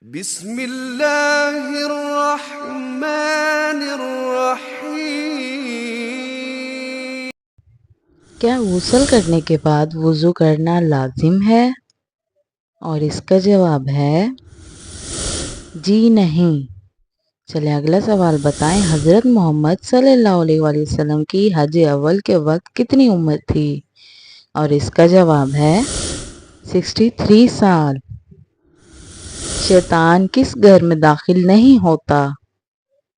بسم اللہ الرحمن الرحیم۔ کیا غسل کرنے کے بعد وضو کرنا لازم ہے؟ اور اس کا جواب ہے جی نہیں۔ چلے اگلا سوال بتائیں، حضرت محمد صلی اللہ علیہ وآلہ وسلم کی حج اول کے وقت کتنی عمر تھی؟ اور اس کا جواب ہے 63 سال۔ شیطان کس گھر میں داخل نہیں ہوتا؟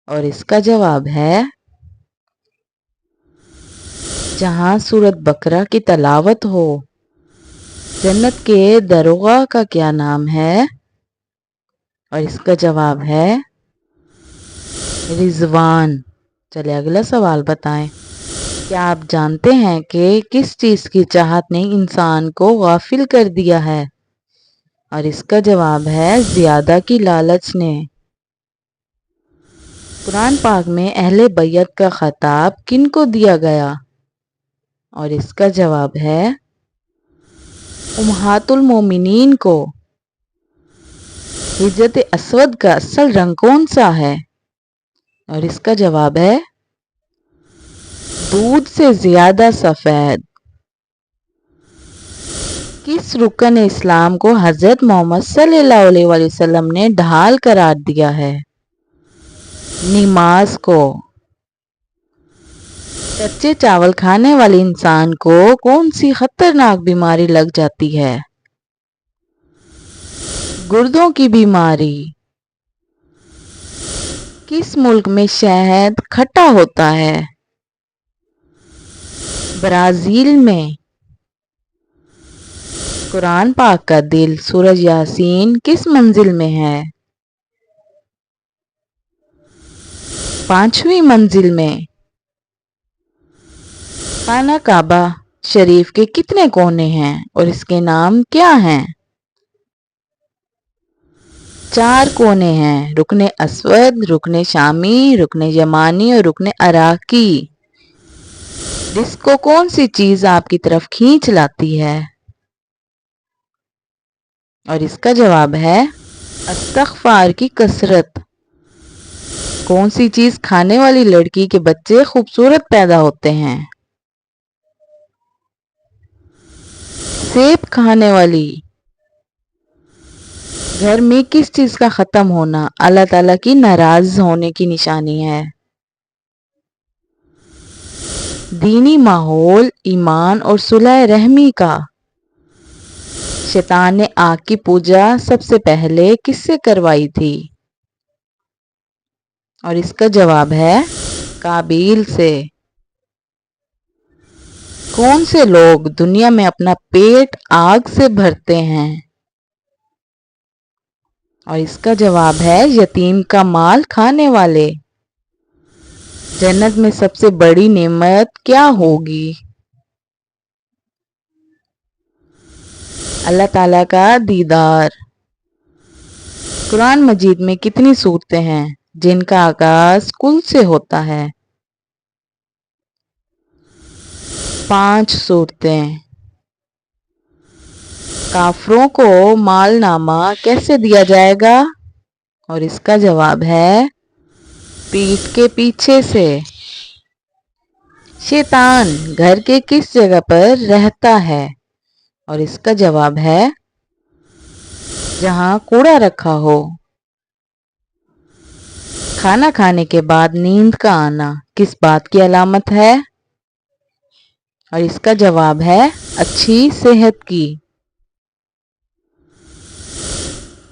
اور اس کا جواب ہے جہاں سورۃ بقرہ کی تلاوت ہو۔ جنت کے دروغہ کا کیا نام ہے؟ اور اس کا جواب ہے رضوان۔ چلے اگلا سوال بتائیں، کیا آپ جانتے ہیں کہ کس چیز کی چاہت نے انسان کو غافل کر دیا ہے؟ اور اس کا جواب ہے زیادہ کی لالچ نے۔ قرآن پاک میں اہل بیت کا خطاب کن کو دیا گیا؟ اور اس کا جواب ہے امہات المومنین کو۔ حجرۃ اسود کا اصل رنگ کون سا ہے؟ اور اس کا جواب ہے دودھ سے زیادہ سفید۔ کس رکن اسلام کو حضرت محمد صلی اللہ علیہ وآلہ وسلم نے ڈھال قرار دیا ہے؟ نماز کو۔ کچے چاول کھانے والے انسان کو کون سی خطرناک بیماری لگ جاتی ہے؟ گردوں کی بیماری۔ کس ملک میں شہد کھٹا ہوتا ہے؟ برازیل میں۔ قرآن پاک کا دل سورہ یاسین کس منزل میں ہے؟ 5ویں منزل میں۔ خانہ کعبہ شریف کے کتنے کونے ہیں اور اس کے نام کیا ہیں؟ 4 کونے ہیں، رکن اسود، رکن شامی، رکن یمانی اور رکن عراقی۔ جس کو کون سی چیز آپ کی طرف کھینچ لاتی ہے؟ اور اس کا جواب ہے استغفار کی کثرت۔ کون سی چیز کھانے والی لڑکی کے بچے خوبصورت پیدا ہوتے ہیں؟ سیب کھانے والی۔ گھر میں کس چیز کا ختم ہونا اللہ تعالیٰ کی ناراض ہونے کی نشانی ہے؟ دینی ماحول، ایمان اور صلح رحمی کا۔ شیطان نے آگ کی پوجا سب سے پہلے کس سے کروائی تھی؟ اور اس کا جواب ہے قابیل سے۔ کون سے لوگ دنیا میں اپنا پیٹ آگ سے بھرتے ہیں؟ اور اس کا جواب ہے یتیم کا مال کھانے والے۔ جنت میں سب سے بڑی نعمت کیا ہوگی؟ اللہ تعالیٰ کا دیدار۔ قرآن مجید میں کتنی سورتیں ہیں جن کا آغاز کل سے ہوتا ہے؟ 5 سورتیں۔ کافروں کو مال نامہ کیسے دیا جائے گا؟ اور اس کا جواب ہے پیٹھ کے پیچھے سے۔ شیطان گھر کے کس جگہ پر رہتا ہے؟ اور اس کا جواب ہے جہاں کوڑا رکھا ہو۔ کھانا کھانے کے بعد نیند کا آنا کس بات کی علامت ہے؟ اور اس کا جواب ہے اچھی صحت کی۔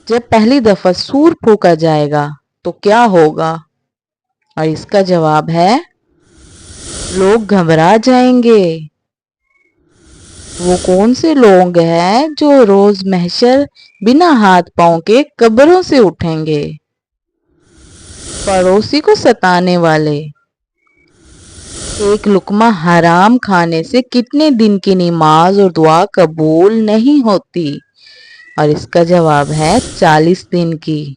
جب پہلی دفعہ سور پھونکا جائے گا تو کیا ہوگا؟ اور اس کا جواب ہے لوگ گھبرا جائیں گے۔ وہ کون سے لوگ ہیں جو روز محشر بنا ہاتھ پاؤں کے قبروں سے اٹھیں گے؟ پڑوسی کو ستانے والے۔ ایک لقمہ حرام کھانے سے کتنے دن کی نماز اور دعا قبول نہیں ہوتی؟ اور اس کا جواب ہے 40 دن کی۔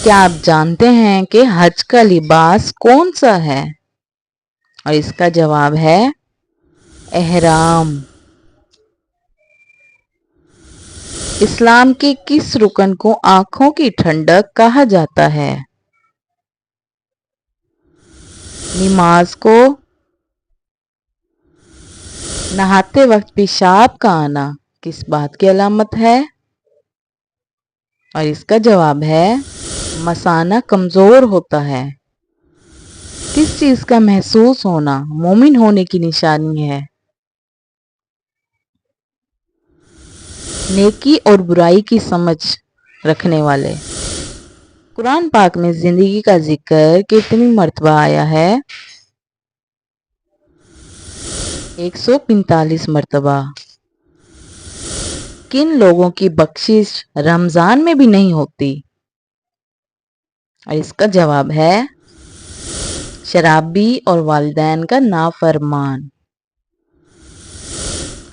کیا آپ جانتے ہیں کہ حج کا لباس کون سا ہے؟ اور اس کا جواب ہے احرام۔ اسلام کے کس رکن کو آنکھوں کی ٹھنڈک کہا جاتا ہے؟ نماز کو۔ نہاتے وقت پیشاب کا آنا کس بات کی علامت ہے؟ اور اس کا جواب ہے مثانہ کمزور ہوتا ہے۔ کس چیز کا محسوس ہونا مومن ہونے کی نشانی ہے؟ نیکی اور برائی کی سمجھ رکھنے والے۔ قرآن پاک میں زندگی کا ذکر کتنی مرتبہ آیا ہے؟ 145 مرتبہ۔ کن لوگوں کی بخشش رمضان میں بھی نہیں ہوتی؟ اور اس کا جواب ہے شرابی اور والدین کا نافرمان۔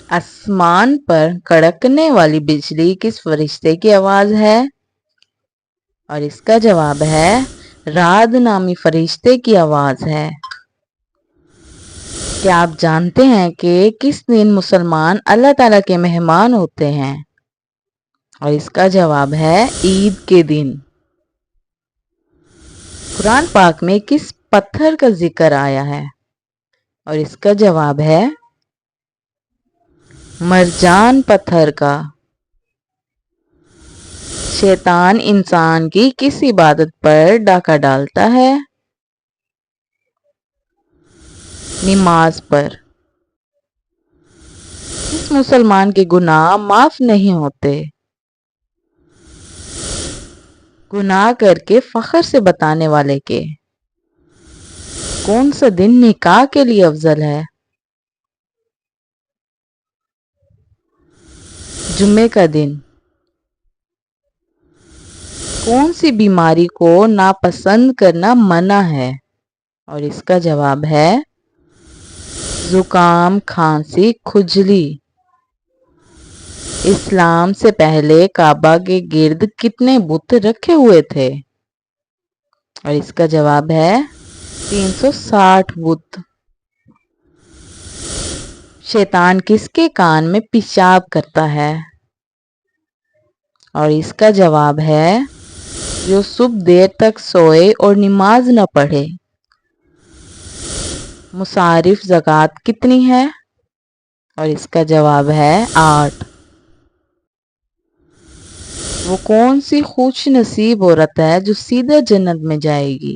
آسمان پر کڑکنے والی بجلی کس فرشتے کی آواز ہے؟ اور اس کا جواب ہے رعد نامی فرشتے کی آواز ہے۔ کیا آپ جانتے ہیں کہ کس دن مسلمان اللہ تعالیٰ کے مہمان ہوتے ہیں؟ اور اس کا جواب ہے عید کے دن۔ قرآن پاک میں کس پتھر کا ذکر آیا ہے؟ اور اس کا جواب ہے مرجان پتھر کا۔ شیطان انسان کی کس عبادت پر ڈاکہ ڈالتا ہے؟ نماز پر۔ کس مسلمان کے گناہ معاف نہیں ہوتے؟ گناہ کر کے فخر سے بتانے والے کے۔ کون سا دن نکاح کے لیے افضل ہے؟ جمعے کا دن۔ کون سی بیماری کو ناپسند کرنا منع ہے؟ اور اس کا جواب ہے زکام، کھانسی، کھجلی۔ اسلام سے پہلے کعبہ کے گرد کتنے بت رکھے ہوئے تھے؟ اور اس کا جواب ہے 360 بت۔ شیطان کس کے کان میں پیشاب کرتا ہے؟ اور اس کا جواب ہے جو صبح دیر تک سوئے اور نماز نہ پڑھے۔ مصارف زکوٰۃ کتنی ہے؟ اور اس کا جواب ہے 8۔ وہ کون سی خوش نصیب عورت ہے جو سیدھے جنت میں جائے گی؟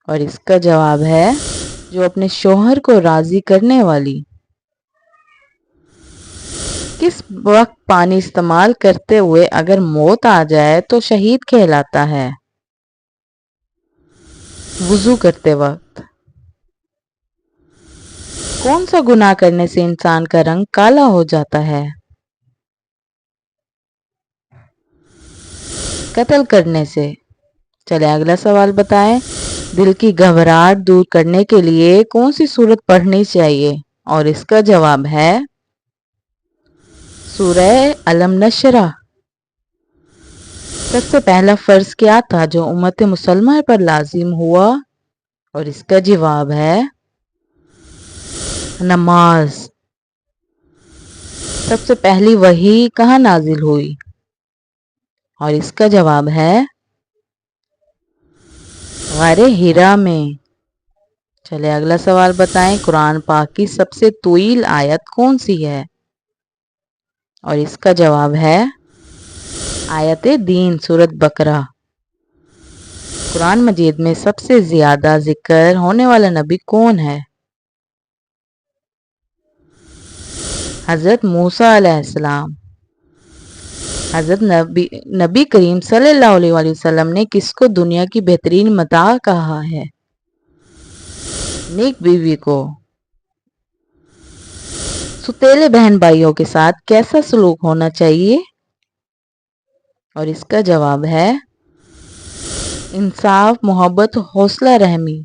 اور اس کا جواب ہے جو اپنے شوہر کو راضی کرنے والی۔ کس وقت پانی استعمال کرتے ہوئے اگر موت آ جائے تو شہید کہلاتا ہے؟ وضو کرتے وقت۔ کون سا گناہ کرنے سے انسان کا رنگ کالا ہو جاتا ہے؟ قتل کرنے سے۔ چلے اگلا سوال بتائیں۔ دل کی گھبراہٹ دور کرنے کے لیے کون سی سورت پڑھنی چاہیے؟ اور اس کا جواب ہے سورہ علم نشرح۔ سب سے پہلا فرض کیا تھا جو امت مسلمہ پر لازم ہوا؟ اور اس کا جواب ہے نماز۔ سب سے پہلی وحی کہاں نازل ہوئی؟ اور اس کا جواب ہے غار حرا میں۔ چلے اگلا سوال بتائیں۔ قرآن پاک کی سب سے طویل آیت کون سی ہے؟ اور اس کا جواب ہے آیت دین سورۃ بقرہ۔ قرآن مجید میں سب سے زیادہ ذکر ہونے والا نبی کون ہے؟ حضرت موسیٰ علیہ السلام۔ حضرت نبی کریم صلی اللہ علیہ وسلم نے کس کو دنیا کی بہترین متاع کہا ہے؟ نیک بیوی کو۔ ستیلے بہن بھائیوں کے ساتھ کیسا سلوک ہونا چاہیے؟ اور اس کا جواب ہے انصاف، محبت، حوصلہ رحمی۔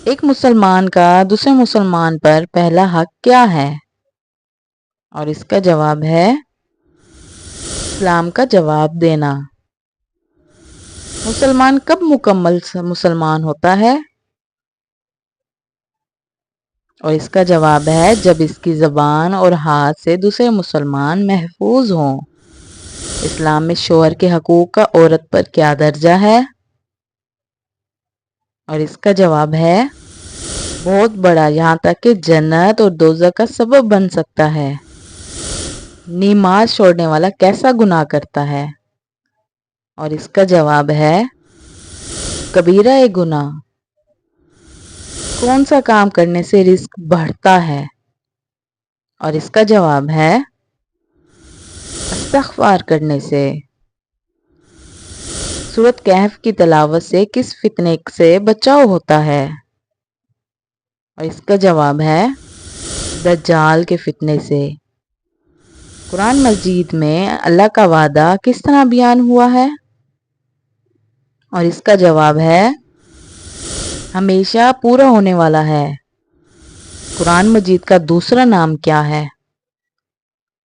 ایک مسلمان کا دوسرے مسلمان پر پہلا حق کیا ہے؟ اور اس کا جواب ہے اسلام کا جواب دینا۔ مسلمان کب مکمل مسلمان ہوتا ہے؟ اور اس کا جواب ہے جب اس کی زبان اور ہاتھ سے دوسرے مسلمان محفوظ ہوں۔ اسلام میں شوہر کے حقوق کا عورت پر کیا درجہ ہے؟ اور اس کا جواب ہے بہت بڑا، یہاں تک کہ جنت اور دوزخ کا سبب بن سکتا ہے۔ نماز چھوڑنے والا کیسا گناہ کرتا ہے؟ اور اس کا جواب ہے کبیرہ گناہ۔ کون سا کام کرنے سے رزق بڑھتا ہے؟ اور اس کا جواب ہے استغفار کرنے سے۔ سورۃ کہف کی تلاوت سے کس فتنے سے بچاؤ ہوتا ہے؟ اور اس کا جواب ہے دجال کے فتنے سے۔ قرآن مجید میں اللہ کا وعدہ کس طرح بیان ہوا ہے؟ اور اس کا جواب ہے ہمیشہ پورا ہونے والا ہے۔ قرآن مجید کا دوسرا نام کیا ہے؟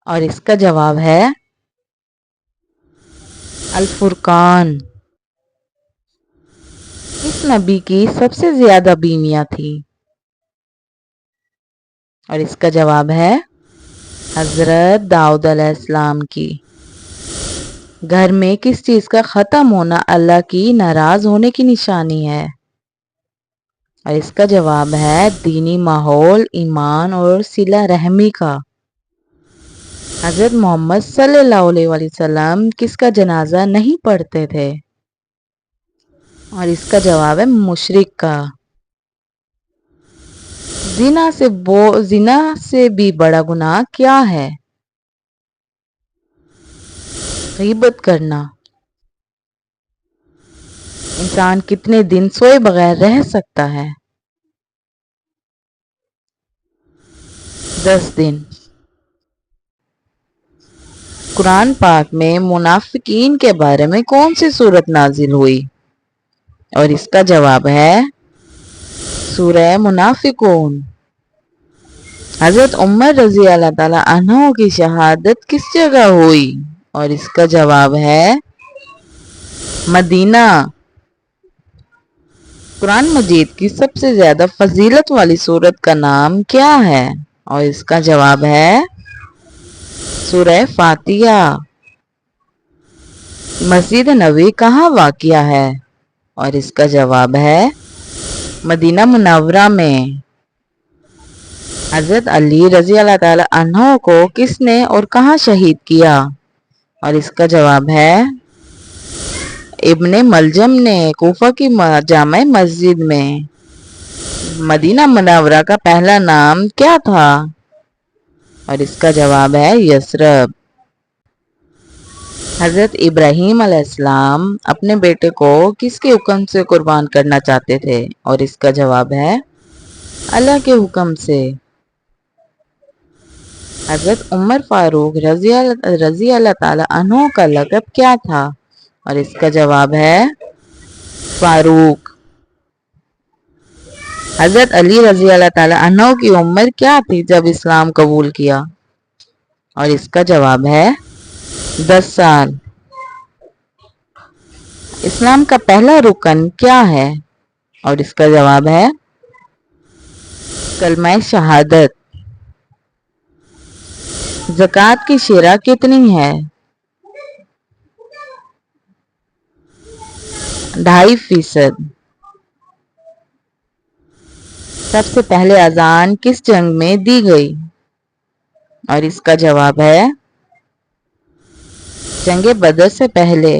اور اس کا جواب ہے الفرقان۔ کس نبی کی سب سے زیادہ بیویاں تھیں؟ اور اس کا جواب ہے حضرت داؤد علیہ السلام کی۔ گھر میں کس چیز کا ختم ہونا اللہ کی ناراض ہونے کی نشانی ہے؟ اور اس کا جواب ہے دینی ماحول، ایمان اور صلہ رحمی کا۔ حضرت محمد صلی اللہ علیہ وسلم کس کا جنازہ نہیں پڑھتے تھے؟ اور اس کا جواب ہے مشرک کا۔ زنا سے بھی بڑا گناہ کیا ہے؟ غیبت کرنا۔ انسان کتنے دن سوئے بغیر رہ سکتا ہے؟ 10 دن۔ قرآن پاک میں منافقین کے بارے میں کون سی سورت نازل ہوئی؟ اور اس کا جواب ہے سورہ منافقون۔ حضرت عمر رضی اللہ تعالی عنہ کی شہادت کس جگہ ہوئی؟ اور اس کا جواب ہے مدینہ۔ قرآن مجید کی سب سے زیادہ فضیلت والی سورت کا نام کیا ہے؟ اور اس کا جواب ہے سورہ فاتحہ۔ مسجد نبوی کہاں واقع ہے؟ اور اس کا جواب ہے مدینہ منورہ میں۔ حضرت علی رضی اللہ تعالی عنہ کو کس نے اور کہاں شہید کیا؟ اور اس کا جواب ہے ابن ملجم نے کوفہ کی جامع مسجد میں۔ مدینہ منورہ کا پہلا نام کیا تھا؟ اور اس کا جواب ہے یثرب۔ حضرت ابراہیم علیہ السلام اپنے بیٹے کو کس کے حکم سے قربان کرنا چاہتے تھے؟ اور اس کا جواب ہے اللہ کے حکم سے۔ حضرت عمر فاروق رضی اللہ تعالی عنہ کا لقب کیا تھا؟ اور اس کا جواب ہے فاروق۔ حضرت علی رضی اللہ تعالی عنہ کی عمر کیا تھی جب اسلام قبول کیا؟ اور اس کا جواب ہے 10 سال۔ اسلام کا پہلا رکن کیا ہے؟ اور اس کا جواب ہے کلمہ شہادت۔ زکوٰۃ کی شرح کتنی ہے؟ 2.5%۔ سب سے پہلے اذان کس جنگ میں دی گئی؟ اور اس کا جواب ہے جنگ بدر سے پہلے۔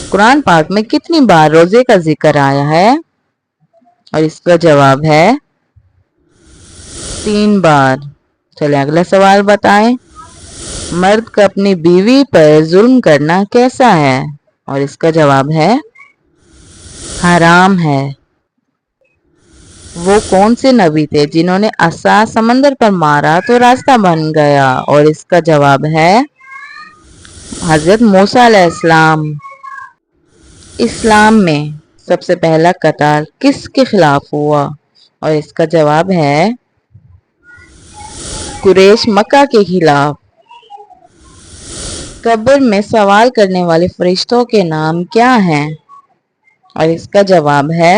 قرآن پاک میں کتنی بار روزے کا ذکر آیا ہے؟ اور اس کا جواب ہے 3 بار۔ چلیں اگلا سوال بتائیں۔ مرد کا اپنی بیوی پر ظلم کرنا کیسا ہے؟ اور اس کا جواب ہے حرام ہے۔ وہ کون سے نبی تھے جنہوں نے عصا سمندر پر مارا تو راستہ بن گیا؟ اور اس کا جواب ہے حضرت موسیٰ علیہ السلام۔ اسلام میں سب سے پہلا قتال کس کے خلاف ہوا؟ اور اس کا جواب ہے قریش مکہ کے خلاف۔ قبر میں سوال کرنے والے فرشتوں کے نام کیا ہیں؟ اور اس کا جواب ہے